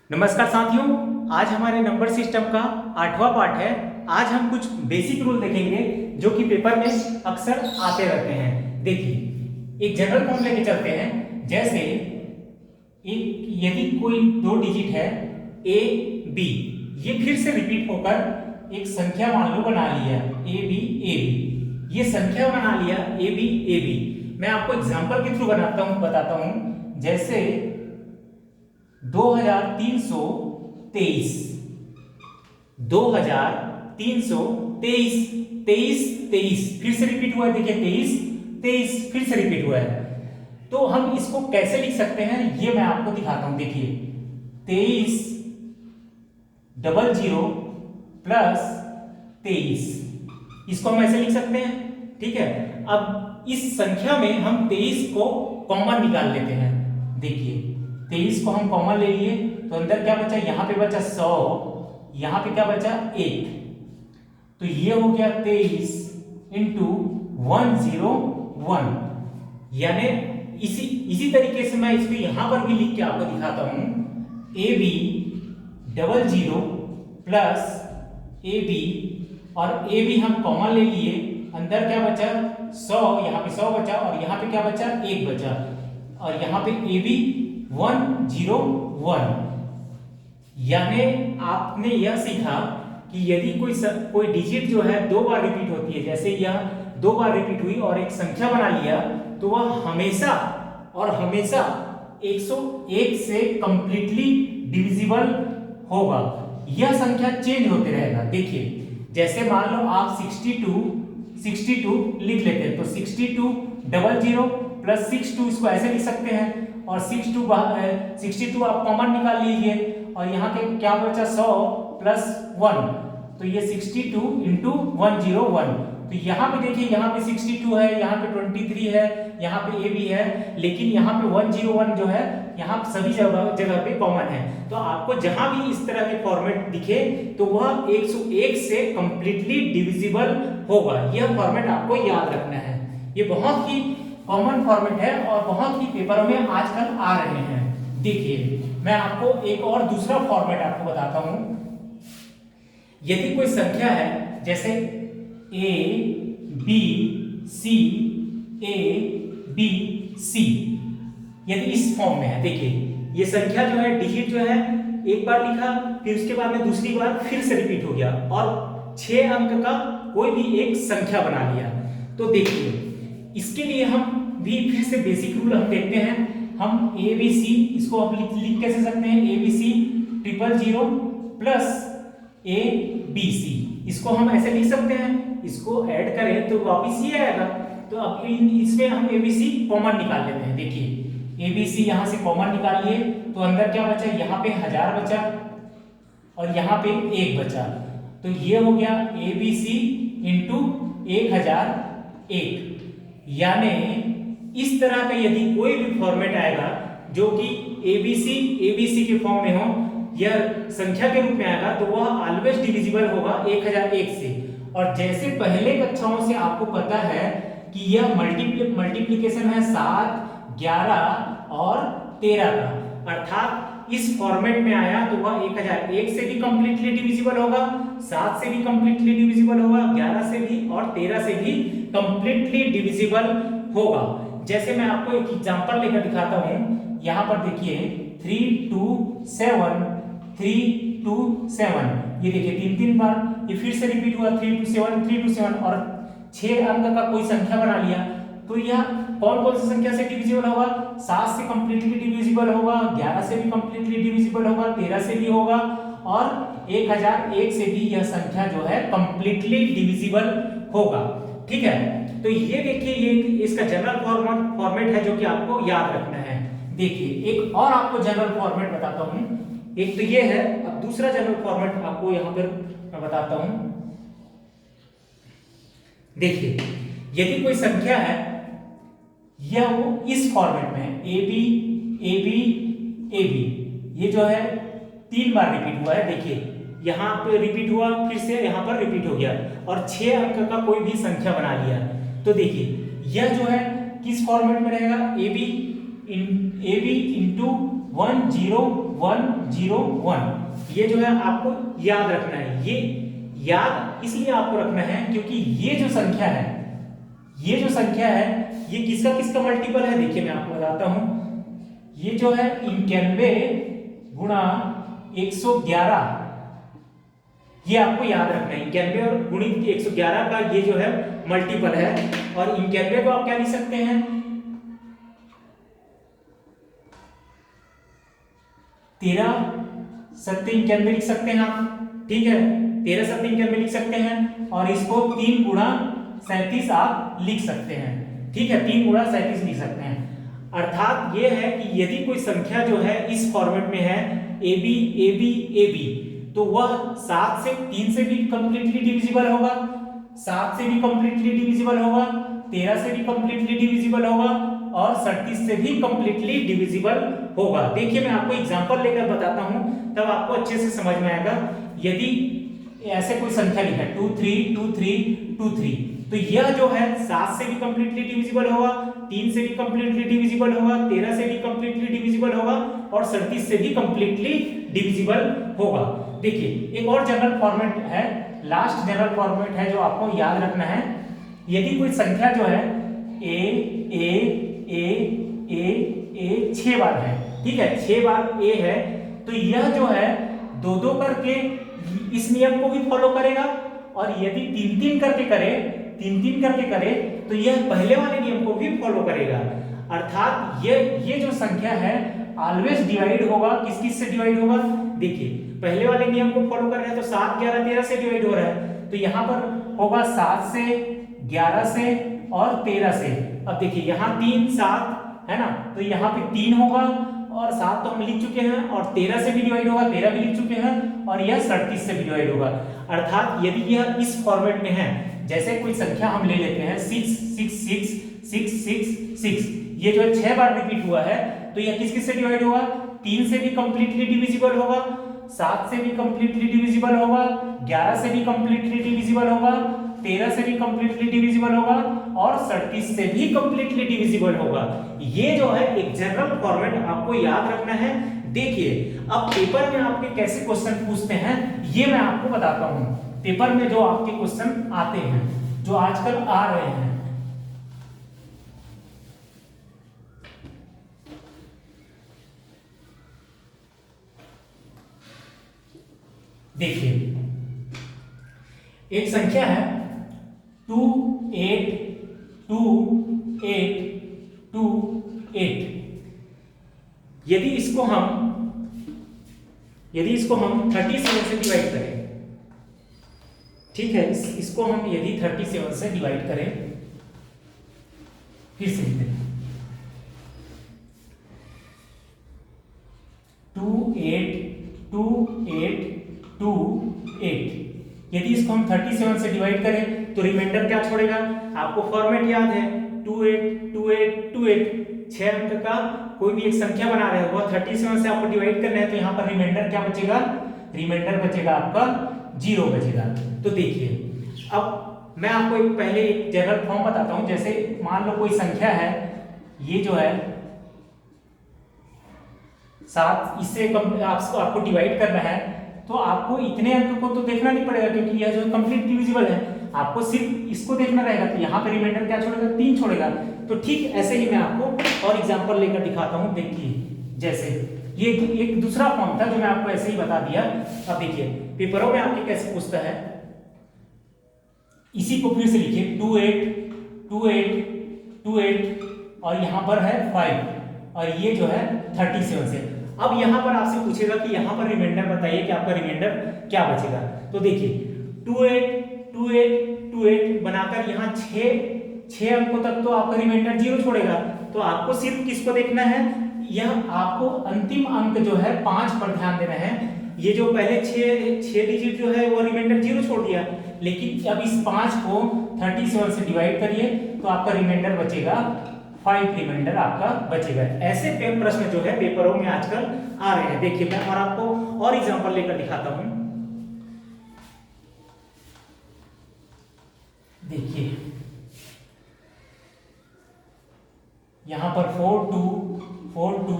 नमस्कार साथियों, आज हमारे नंबर सिस्टम का 8वां पार्ट है। आज हम कुछ बेसिक रूल देखेंगे जो कि पेपर में अक्सर आते रहते हैं। देखिए, एक जनरल फॉर्म लेके चलते हैं। जैसे एक यदि कोई दो डिजिट है ए बी, ये फिर से रिपीट होकर एक संख्या मान लो बना लिया ए बी, ये संख्या बना लिया ए बी। मैं आपको एग्जांपल के थ्रू बताता हूं। जैसे 2323 2323 23 फिर से रिपीट हुआ है। देखिए 23 फिर से रिपीट हुआ है। तो हम इसको कैसे लिख सकते हैं ये मैं आपको दिखाता हूं। देखिए 2300 प्लस 23, इसको हम ऐसे लिख सकते हैं। ठीक है, अब इस संख्या में हम 23 को कॉमन निकाल लेते हैं। देखिए 23 को हम कॉमन ले लिए तो अंदर क्या बचा, यहां पे बचा 100, यहां पे क्या बचा 1, तो ये हो गया 23 इंटू 101। यानी इसी तरीके से मैं इसको यहां पर भी लिख के आपको दिखाता हूं। A B 00 plus A B, और ए बी हम कॉमन ले लिए, अंदर क्या बचा 100, यहां पे 100 बचा और यहां पे क्या बचा 1 बचा, और यहां पे ए बी 101। यानी आपने यह सीखा कि यदि कोई डिजिट जो है दो बार रिपीट होती है, जैसे यह दो बार रिपीट हुई और एक संख्या बना लिया, तो वह हमेशा और हमेशा 101 से कंप्लीटली डिविजिबल होगा। यह संख्या चेंज होते रहेगा। देखिए जैसे मान लो आप 62 लिख लेते हैं तो 6200 प्लस 62, इसको ऐसे लिख सकते हैं। और 62 आप कॉमन निकाल लीजिए, और यहाँ के क्या बचा 100 प्लस 1, तो ये 62 इंटू 101। तो यहाँ पे देखिए, यहाँ पे 62 है, यहाँ पे 23 है, यहाँ पे ए भी है, लेकिन यहाँ पे 101 जो है यहाँ सभी जगह पे कॉमन है। तो आपको जहां भी इस तरह के फॉर्मेट दिखे तो वह 101 से कंप्लीटली डिविजिबल होगा। यह फॉर्मेट आपको याद रखना है। ये बहुत ही कॉमन फॉर्मेट है और बहुत ही पेपरों में आजकल आ रहे हैं। देखिए मैं आपको एक और दूसरा फॉर्मेट आपको बताता हूं। यदि कोई संख्या है जैसे ए बी सी, ए बी सी, यदि इस फॉर्म में है, देखिए ये संख्या जो है, डिजिट जो है, एक बार लिखा फिर उसके बाद में दूसरी बार फिर से रिपीट हो गया और 6 अंक का कोई भी एक संख्या बना लिया। तो देखिए इसके लिए हम भी फिर से बेसिक रूल हम देखते हैं। हम ए बी सी, इसको आप लिख कैसे सकते हैं, A B C 000 plus A B C, इसको हम ऐसे लिख सकते हैं। इसको ऐड करें तो वापिस ये आएगा। तो अब इसमें हम ए बी सी कॉमन निकाल लेते हैं। देखिए ए बी सी यहां से कॉमन निकालिए तो अंदर क्या बचा, यहाँ पे 1000 बचा और यहाँ पे 1 बचा, तो ये हो गया ए बी सी इंटू 1001। यानी इस तरह का यदि कोई भी फॉर्मेट आएगा जो कि एबीसी के फॉर्म में हो, यह संख्या के रूप में आएगा, तो वह ऑलवेज डिविजिबल होगा 1001 से। और जैसे पहले कक्षाओं से आपको पता है कि यह मल्टीप्लिकेशन है 7, 11 और 13 का, अर्थात इस फॉर्मेट में आया तो वह 1001 से भी कंप्लीटली डिविजिबल होगा, 7 से भी कंप्लीटली डिविजिबल होगा, 11 से भी और 13 से भी कंप्लीटली डिविजिबल होगा। जैसे मैं आपको एक एग्जांपल लेकर दिखाता हूं। यहां पर देखिए 327, 327, ये देखिए 3 बार ये फिर से रिपीट हुआ, 327 और 6 अंक का कोई संख्या बना लिया। तो यह कौन कौन सी संख्या से डिविजिबल होगा, 7 से कंप्लीटली डिविजिबल होगा, 11 से भी कंप्लीटली डिविजिबल होगा, 13 से भी होगा, और 1001 से भी यह संख्या जो है कंप्लीटली डिविजिबल होगा। ठीक है, तो ये देखिए ये इसका जनरल फॉर्मेट है जो कि आपको याद रखना है। देखिए एक और आपको जनरल फॉर्मेट बताता हूं। एक तो ये है, अब दूसरा जनरल फॉर्मेट आपको यहां पर मैं बताता हूं। देखिए यदि कोई संख्या है, यह वो इस फॉर्मेट में है, A B A B A B, ये जो है 3 बार रिपीट हुआ है। देखिए यहाँ पे रिपीट हुआ, फिर से यहाँ पर रिपीट हो गया, और 6 अंक का कोई भी संख्या बना लिया। तो देखिए यह जो है किस फॉर्मेट में रहेगा, ए बी इंटू 101101। ये जो है आपको याद रखना है। ये याद इसलिए आपको रखना है क्योंकि ये जो संख्या है, ये जो संख्या है ये किसका किसका मल्टीपल है, देखिए मैं आपको बताता हूं। ये जो है 91 गुणा 111, ये आपको याद रखना है। 91 और गुणित 111 का ये जो है मल्टीपल है। और 91 को आप क्या लिख सकते हैं, 13 सत्ते 91 लिख सकते हैं आप, ठीक है, 13 सत्ते 91 लिख सकते हैं। और इसको 3 गुणा 37 आप लिख सकते हैं, ठीक है, 3 गुणा 37 लिख सकते हैं। अर्थात ये है कि यदि कोई संख्या जो है इस फॉर्मेट में है AB AB AB, तो वह 7 से 3 से भी कंप्लीटली डिविजिबल होगा, 7 से भी कंप्लीटली डिविजिबल होगा, 13 से भी कंप्लीटली डिविजिबल होगा और 37 से भी कंप्लीटली डिविजिबल होगा। देखिए मैं आपको एग्जांपल लेकर बताता हूं, तब आपको अच्छे से समझ में आएगा। यदि ऐसे कोई संख्या लिखा है 2 3 2 3 2 3, तो यह जो है 7 से भी कंप्लीटली डिविजिबल होगा, 3 से भी कंप्लीटली डिविजिबल होगा, 13 से भी कंप्लीटली डिविजिबल होगा और 37 से भी कंप्लीटली डिविजिबल होगा। देखिए एक और जनरल फॉर्मेट है, लास्ट जनरल फॉर्मेट है जो आपको याद रखना है। यदि कोई संख्या जो है ए ए ए ए ए 6 बार है, ठीक है, 6 बार ए है, तो यह जो है 2-2 करके इस नियम को भी फॉलो करेगा। और यदि 3-3 करके करे, 3-3 करके करे, तो यह पहले वाले नियम को भी फॉलो करेगा। अर्थात ये जो संख्या है ऑलवेज डिवाइड होगा, किस किस से डिवाइड होगा, देखिए पहले वाले नियम को फॉलो कर रहे हैं तो 7 11 13 से डिवाइड हो रहा है, तो यहाँ पर होगा 7 से 11 से और 13 से। अब देखिए यहाँ 3 7 है ना, तो यहाँ पे 3 होगा और 7 तो हम लिख चुके हैं, और 13 से भी डिवाइड होगा, 13 भी लिख चुके हैं, और यह 37 से भी डिवाइड होगा। अर्थात यदि यह इस फॉर्मेट में है, जैसे कोई संख्या हम ले लेते हैं 6 6 6 6 6 6, ये जो है 6 बार रिपीट हुआ है, तो यह किस किस से डिवाइड होगा, 3 से भी कंप्लीटली डिविजिबल होगा, 7 से भी कंप्लीटली डिविजिबल होगा, 11 से भी कंप्लीटली डिविजिबल होगा, 13 से भी कंप्लीटली डिविजिबल होगा और 37 से भी कंप्लीटली डिविजिबल होगा। ये जो है एक जनरल फॉर्मेट आपको याद रखना है। देखिए अब पेपर में आपके कैसे क्वेश्चन पूछते हैं ये मैं आपको बताता हूं। पेपर में जो आपके क्वेश्चन आते हैं, जो आजकल आ रहे हैं, देखिए एक संख्या है 2 8 2 8 2 8। यदि इसको हम 37 से डिवाइड करें, ठीक है, इसको हम यदि 37 से डिवाइड करें, फिर से लिखते हैं 2 8 2 8 2 8। यदि इसको हम 37 से डिवाइड करें तो रिमाइंडर क्या छोड़ेगा, आपको फॉर्मेट याद है 2 8 2 8 2 8। 6 अंक का कोई भी एक संख्या बना रहे हो, 37 से आपको डिवाइड करना है, तो यहाँ पर रिमाइंडर क्या बचेगा, रिमाइंडर बचेगा आपका 0 बचेगा। तो देखिए अब मैं आपको पहले एक जनरल फॉर्म बताता हूं। जैसे मान लो कोई संख्या है, ये जो है 7, इससे आपको डिवाइड करना है, तो आपको इतने अंक को तो देखना नहीं पड़ेगा क्योंकि यह जो कंप्लीट डिविजिबल है, आपको सिर्फ इसको देखना रहेगा। तो यहाँ पे रिमाइंडर क्या छोड़ेगा, 3 छोड़ेगा। तो ठीक ऐसे ही मैं आपको और एग्जांपल लेकर दिखाता हूँ। देखिए जैसे ये एक दूसरा फॉर्म था जो मैं आपको ऐसे ही बता दिया। अब देखिए पेपरों में आपके कैसे पूछता है, इसी को फिर से लिखिए 2 8 2 8 2 8 और यहाँ पर है 5 और ये जो है 37 से। अब यहाँ पर आपसे पूछेगा कि यहाँ पर रिमाइंडर बताइए कि आपका रिमाइंडर क्या बचेगा। तो देखिए 2 8 2 8 2 8 बनाकर यहाँ 6 अंकों तक तो आपका रिमाइंडर 0 छोड़ेगा। तो आपको सिर्फ किसको देखना है, यह आपको अंतिम अंक जो है 5 पर ध्यान देना है। ये जो पहले 6 डिजिट जो है वो रिमाइंडर 0 छोड़ दिया, लेकिन अब इस 5 को 37 से डिवाइड करिए तो आपका रिमाइंडर बचेगा 5 रिमाइंडर आपका बचेगा। ऐसे प्रश्न जो है पेपरों में आजकल आ रहे हैं। देखिए मैं और आपको और एग्जांपल लेकर दिखाता हूं। देखिए यहां पर 4 2 4 2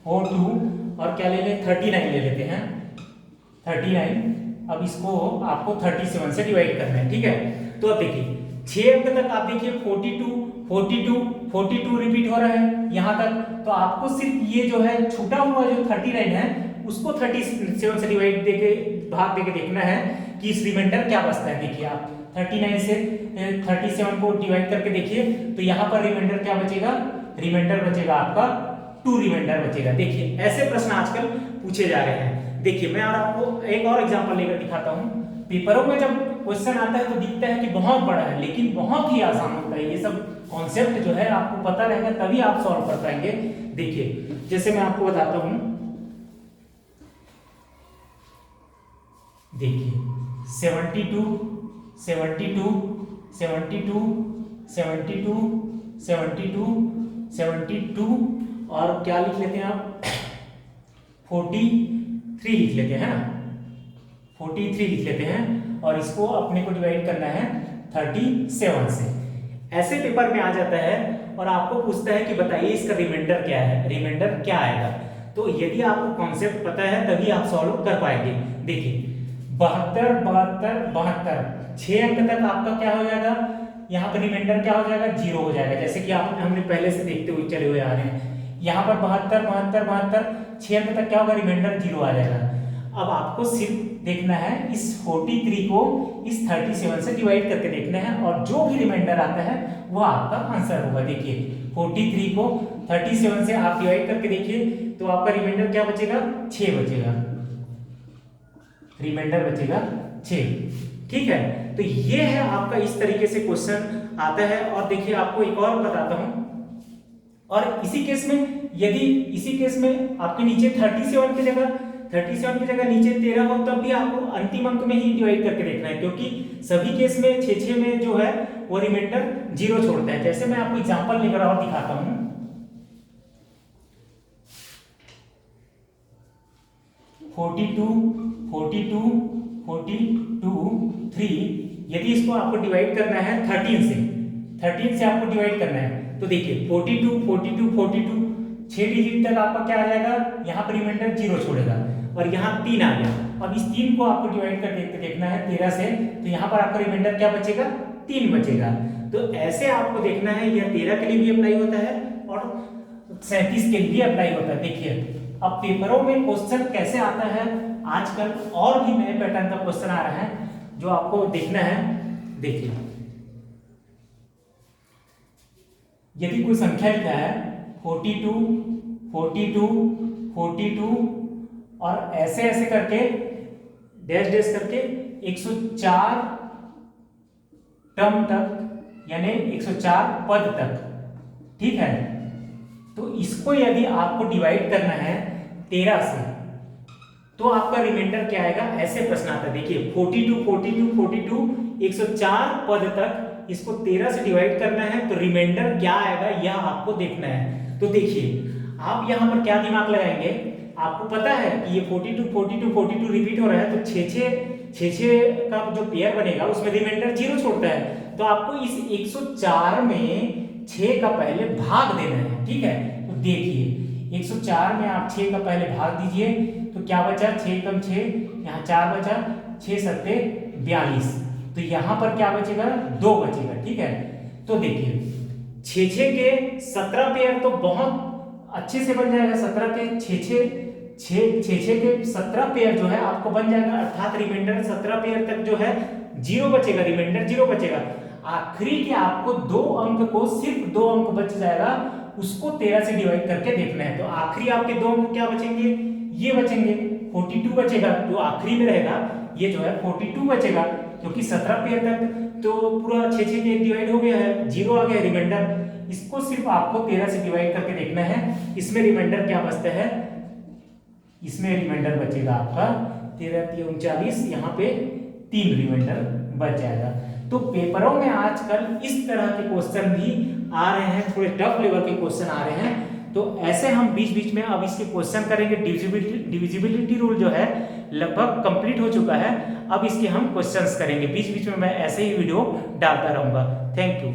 4 2 और क्या ले लें 39 ले लेते हैं 39। अब इसको आपको 37 से डिवाइड करना है, ठीक है। तो अब देखिए 6 अंक तक आप देखिए 42 रिपीट हो रहा है यहाँ तक। तो आपको सिर्फ ये जो है छूटा हुआ जो 39 है उसको 37 से डिवाइड देके भाग देके देखना है कि इस रिमाइंडर क्या बचता है। देखिए आप 39 से 37 को डिवाइड करके देखिए तो यहाँ पर रिमाइंडर क्या बचेगा, रिमाइंडर बचेगा आपका 2 रिमाइंडर बचेगा। देखिए ऐसे प्रश्न आजकल पूछे जा रहे हैं। देखिए मैं और आपको एक और एग्जांपल लेकर दिखाता हूँ। पेपरों में जब क्वेश्चन आता है तो दिखता है कि बहुत बड़ा है, लेकिन बहुत ही आसान होता है। ये सब कॉन्सेप्ट जो है आपको पता रहेगा तभी आप सॉल्व कर पाएंगे। देखिए जैसे मैं आपको बताता हूं, देखिए 72 72 72 72 72 72 और क्या लिख लेते हैं आप 43 लिख लेते हैं ना, 43 लिख लेते हैं और इसको अपने को डिवाइड करना है 37 से। ऐसे पेपर में आ जाता है और आपको पूछता है कि बताइए इसका रिमाइंडर क्या है, रिमाइंडर क्या आएगा। तो यदि आपको कॉन्सेप्ट पता है तभी आप सॉल्व कर पाएंगे। देखिए 72 72 72 6 अंक तक आपका क्या हो जाएगा, यहाँ पर रिमाइंडर क्या हो जाएगा 0 हो जाएगा, जैसे कि आप हमने पहले से देखते हुए चले हुए आ रहे हैं। यहाँ पर 72 72 72 6 अंक तक क्या होगा, रिमाइंडर 0 आ जाएगा। अब आपको सिर्फ देखना है इस 43 को इस 37 से डिवाइड करके देखना है और जो भी रिमाइंडर आता है वो आपका आंसर होगा। देखिए 43 को 37 से आप डिवाइड करके देखिए तो आपका रिमाइंडर क्या बचेगा 6 बचेगा, रिमाइंडर बचेगा 6। ठीक है, तो ये है आपका इस तरीके से क्वेश्चन आता है। और देखिए आपको एक और बताता हूं, और इसी केस में यदि इसी केस में आपके नीचे 37 की जगह नीचे 13 हो तब भी आपको अंतिम अंक में ही डिवाइड करके देखना है, क्योंकि सभी केस में 6 में जो है वो रिमाइंडर 0 छोड़ता है। जैसे मैं आपको एग्जांपल लेकर और दिखाता हूं, (42, 3) यदि इसको आपको डिवाइड करना है 13 से आपको डिवाइड करना है तो देखिए 42 6 डिजिट तक आपका क्या आ जाएगा, यहाँ पर रिमाइंडर 0 छोड़ेगा और यहाँ 3 आ गया। अब इस 3 को आपको डिवाइड करके देखना है 13 से, तो यहाँ पर आपका रिमाइंडर क्या बचेगा 3 बचेगा। तो ऐसे आपको देखना है, यह 13 के लिए भी अप्लाई होता है और 37 के लिए भी अप्लाई होता है। देखिए अब पेपरों में क्वेश्चन कैसे आता है, आजकल और भी नए पैटर्न का क्वेश्चन आ रहा है जो आपको देखना है। देखिए यदि कोई संख्या लिखा है 42 और ऐसे ऐसे करके डैश डैश करके 104 टर्म तक यानी 104 पद तक, ठीक है। तो इसको यदि आपको डिवाइड करना है 13 से तो आपका रिमाइंडर क्या आएगा, ऐसे प्रश्न आता है। देखिए 42 104 पद तक इसको 13 से डिवाइड करना है तो रिमाइंडर क्या आएगा यह आपको देखना है। तो देखिए आप यहां पर क्या दिमाग लगाएंगे, आपको पता है कि ये 42 रिपीट हो रहा है तो 6 का जो पेयर बनेगा उसमें रिमाइंडर 0 छोड़ता है। तो आपको इस 104 में 6 का पहले भाग देना है, ठीक है। तो देखिए 104 में आप 6 का पहले भाग दीजिए तो क्या बचा, 6 कम 6 यहाँ 4 बचा, 6 सत्ते 42, तो यहाँ पर क्या बचेगा 2 बचेगा, ठीक है। तो देखिए 6 के 17 पेयर तो बहुत अच्छे से बन जाएगा, 17 के 6 के 17 पेयर जो है आपको बन जाएगा, अर्थात रिमाइंडर 17 पेयर तक जो है 0 बचेगा, रिमाइंडर 0 बचेगा। आखिरी के आपको 2 अंक को सिर्फ 2 अंक बच जाएगा, उसको 13 से डिवाइड करके देखना है। तो आखिरी आपके 2 अंक क्या बचेंगे, ये बचेंगे 42 बचेगा, जो आखिरी में रहेगा ये जो है 42 बचेगा, क्योंकि 17 पेयर तक तो पूरा 6 के डिवाइड हो गया है, 0 आ गया रिमाइंडर। इसको सिर्फ आपको 13 से डिवाइड करके देखना है, इसमें रिमाइंडर क्या बचता है, इसमें रिमाइंडर बचेगा आपका 13 39, यहाँ पे 3 रिमाइंडर बच जाएगा। तो पेपरों में आजकल इस तरह के क्वेश्चन भी आ रहे हैं, थोड़े टफ लेवल के क्वेश्चन आ रहे हैं। तो ऐसे हम बीच बीच में अब इसके क्वेश्चन करेंगे। डिविजिबिलिटी रूल जो है लगभग कंप्लीट हो चुका है, अब इसके हम क्वेश्चंस करेंगे। बीच बीच में मैं ऐसे ही वीडियो डालता रहूंगा। Thank you.